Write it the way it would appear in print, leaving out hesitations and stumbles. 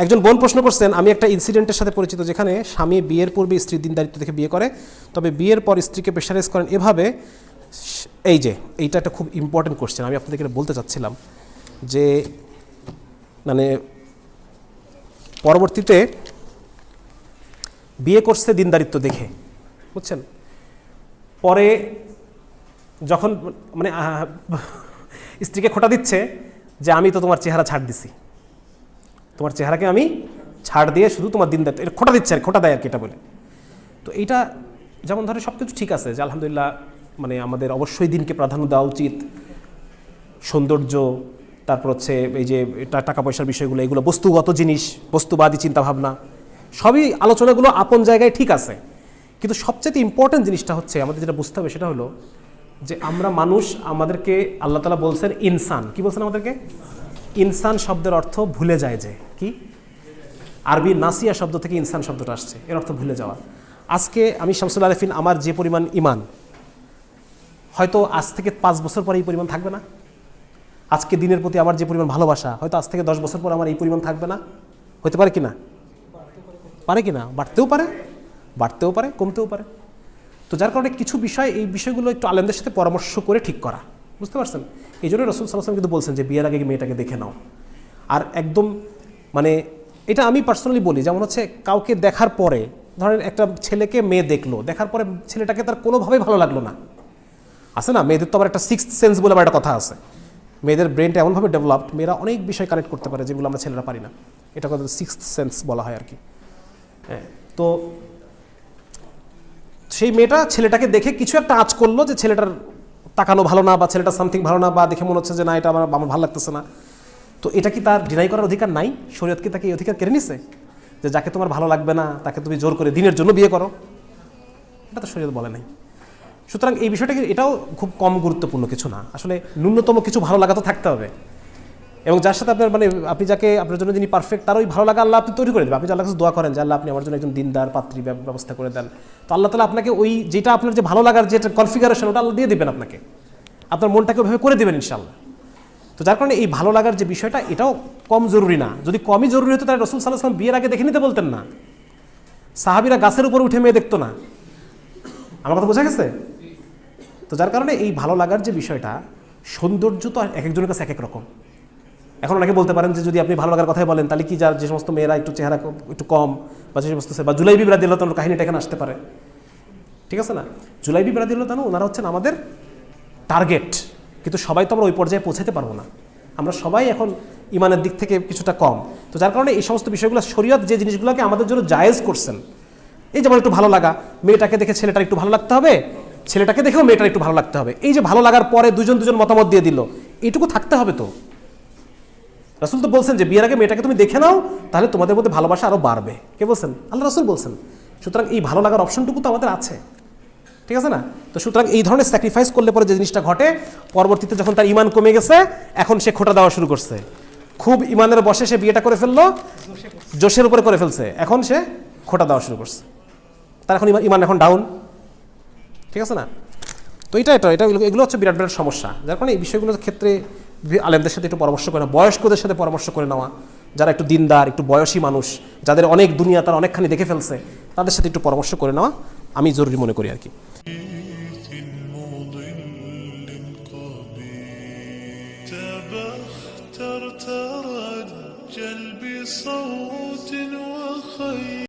একজন বোন প্রশ্ন করছেন, আমি একটা ইনসিডেন্টের সাথে পরিচিত যেখানে স্বামী বিয়ের পূর্বে স্ত্রীর দিনদারিত্ব থেকে বিয়ে করে, তবে বিয়ের পর স্ত্রীকে প্রেশারাইজ করেন এভাবে। এইটা একটা খুব ইম্পর্টেন্ট কোশ্চেন। আমি আপনাদেরকে বলতে চাচ্ছিলাম যে মানে পরবর্তীতে বিয়ে করছে দিনদারিত্ব দেখে, বুঝছেন, পরে যখন মানে স্ত্রীকে খোঁটা দিচ্ছে যে আমি তো তোমার চেহারা ছাড় দিছি, তোমার চেহারাকে আমি ছাড় দিয়ে শুধু তোমার দিনদারিত্ব, এটা খোঁটা দিচ্ছে আর খোঁটা দেয় আর কি এটা বলে। তো এইটা যেমন ধরে সব কিছু ঠিক আছে যে আলহামদুলিল্লাহ মানে আমাদের অবশ্যই দিনকে প্রাধান্য দেওয়া উচিত, সৌন্দর্য, তারপর হচ্ছে এই যে টাকা পয়সার বিষয়গুলো, এগুলো বস্তুগত জিনিস, বস্তুবাদী চিন্তাভাবনা, সবই আলোচনাগুলো আপন জায়গায় ঠিক আছে। কিন্তু সবচেয়ে ইম্পর্টেন্ট জিনিসটা হচ্ছে আমাদের যেটা বুঝতে হবে সেটা হলো যে আমরা মানুষ, আমাদেরকে আল্লাহ তাআলা বলছেন ইনসান। কি বলছেন আমাদেরকে? ইনসান শব্দের অর্থ ভুলে যায়। যে কি আরবি নাসিয়া শব্দ থেকে ইনসান শব্দটা আসছে, এর অর্থ ভুলে যাওয়া। আজকে আমি শামসুল আরেফিন, আমার যে পরিমাণ ইমান, হয়তো আজ থেকে 5 বছর পরে এই পরিমাণ থাকবে না। আজকে দিনের প্রতি আমার যে পরিমাণ ভালোবাসা, হয়তো আজ থেকে 10 বছর পর আমার এই পরিমাণ থাকবে না। হতে পারে কি না? পারে কি না? বাড়তেও পারে, কমতেও পারে। তো যার কারণে কিছু বিষয়, এই বিষয়গুলো একটু আলেমদের সাথে পরামর্শ করে ঠিক করা, বুঝতে পারছেন? এই জন্য রাসূল সাল্লাল্লাহু আলাইহি ওয়াসাল্লাম কিন্তু বলছেন যে বিয়ের আগে মেয়েটাকে দেখে নাও। আর একদম মানে এটা আমি পার্সোনালি বলি, যেমন হচ্ছে কাউকে দেখার পরে, ধরেন একটা ছেলেকে মেয়ে দেখলো, দেখার পরে ছেলেটাকে তার কোনোভাবেই ভালো লাগলো না, আছে না? মেয়েদের তো আবার একটা সিক্সথ সেন্স বলে আবার একটা কথা আছে। মেয়েদের ব্রেনটা এমনভাবে ডেভেলপড, মেয়েরা অনেক বিষয় কানেক্ট করতে পারে যেগুলো আমরা ছেলেরা পারি না। এটা কথা সিক্সথ সেন্স বলা হয় আর কি। হ্যাঁ, তো সেই মেয়েটা ছেলেটাকে দেখে কিছু একটা আঁচ করলো যে ছেলেটার তাকানো ভালো না, বা ছেলেটা সামথিং ভালো না, বা দেখে মনে হচ্ছে যে না এটা আমার ভালো লাগতেছে না। তো এটা কি তার ডিনাই করার অধিকার নাই? শরীয়ত কি তাকে এই অধিকার কেড়ে নিছে যে যাকে তোমার ভালো লাগবে না তাকে তুমি জোর করে দিনের জন্য বিয়ে করো? এটা তো শরীয়ত বলে নাই। সুতরাং এই বিষয়টা এটাও খুব কম গুরুত্বপূর্ণ কিছু না। আসলে ন্যূনতম কিছু ভালো লাগা তো থাকতে হবে, এবং যার সাথে আপনার মানে আপনি যাকে আপনার জন্য যিনি পারফেক্ট, তার ওই ভালো লাগা আল্লাহ আপনি তৈরি করে দেবেন। আপনি আল্লাহর কাছে দোয়া করেন যে আল্লাহ আপনি আমার জন্য একজন দিনদার পাত্রী ব্যবস্থা করে দেন, তো আল্লাহ তাআলা আপনাকে ওই যেটা আপনার যে ভালো লাগার যেটা কনফিগারেশন, ওটা আল্লাহ দিয়ে দেবেন আপনাকে, আপনার মনটাকে ওইভাবে করে দেবেন ইনশাআল্লাহ। তো যার কারণে এই ভালো লাগার যে বিষয়টা, এটাও কম জরুরি না। যদি কমই জরুরি হতো তাহলে রাসূল সাল্লাল্লাহু আলাইহি ওয়াসাল্লাম বিয়ের আগে দেখে নিতে বলতেন না। সাহাবীরা গাছের উপর উঠে মেয়ে দেখতো না। আমার কথা বোঝা গেছে? তো যার কারণে এই ভালো লাগার যে বিষয়টা, সৌন্দর্য তো এক একজনের কাছে এক এক রকম। এখন অনেকে বলতে পারেন যে যদি আপনি ভালো লাগার কথাই বলেন তাহলে কি যার যে সমস্ত মেয়েরা একটু চেহারা একটু কম, বা যে সমস্ত, বা জুলাইবি রাদিয়াল্লাহু তাআলার কাহিনীটা এখানে আসতে পারে, ঠিক আছে না? জুলাইবি রাদিয়াল্লাহু তাআলা ওনারা হচ্ছেন আমাদের টার্গেট, কিন্তু সবাই তো আমরা ওই পর্যায়ে পৌঁছাতে পারবো না। আমরা সবাই এখন ইমানের দিক থেকে কিছুটা কম। তো যার কারণে এই সমস্ত বিষয়গুলো শরীয়ত যে জিনিসগুলোকে আমাদের জন্য জায়েজ করছেন, এই যেমন একটু ভালো লাগা, মেয়েটাকে দেখে ছেলেটার একটু ভালো লাগতে হবে, ছেলেটাকে দেখেও মেয়েটার একটু ভালো লাগতে হবে। এই যে ভালো লাগার পরে দুজন মতামত দিয়ে দিল, এইটুকু থাকতে হবে। তো রাসূল তো বলছেন যে বিয়ের আগে মেয়েটাকে তুমি দেখে নাও, তাহলে তোমাদের মধ্যে ভালোবাসা আরও বাড়বে। কে বলছেন? আল্লাহ রাসূল বলছেন। সুতরাং এই ভালো লাগার অপশনটুকু তো আমাদের আছে, ঠিক আছে না? তো সুতরাং এই ধরনের স্যাক্রিফাইস করলে পরে যে জিনিসটা ঘটে, পরবর্তীতে যখন তার ইমান কমে গেছে, এখন সে খোঁটা দেওয়া শুরু করছে। খুব ইমানের বসে সে বিয়েটা করে ফেললো, জোশের উপরে করে ফেলছে, এখন সে খোঁটা দেওয়া শুরু করছে, তার এখন ইমান এখন ডাউন, ঠিক আছে না? তো এগুলো হচ্ছে বিরাট বিরাট সমস্যা। যার কারণে এই বিষয়গুলোর ক্ষেত্রে আলেমদের সাথে একটু পরামর্শ করে নেওয়া, বয়স্কদের সাথে পরামর্শ করে নেওয়া, যারা একটু দিনদার, একটু বয়সী মানুষ, যাদের অনেক দুনিয়া তারা অনেকখানি দেখে ফেলছে, তাদের সাথে একটু পরামর্শ করে নেওয়া আমি জরুরি মনে করি আর কি।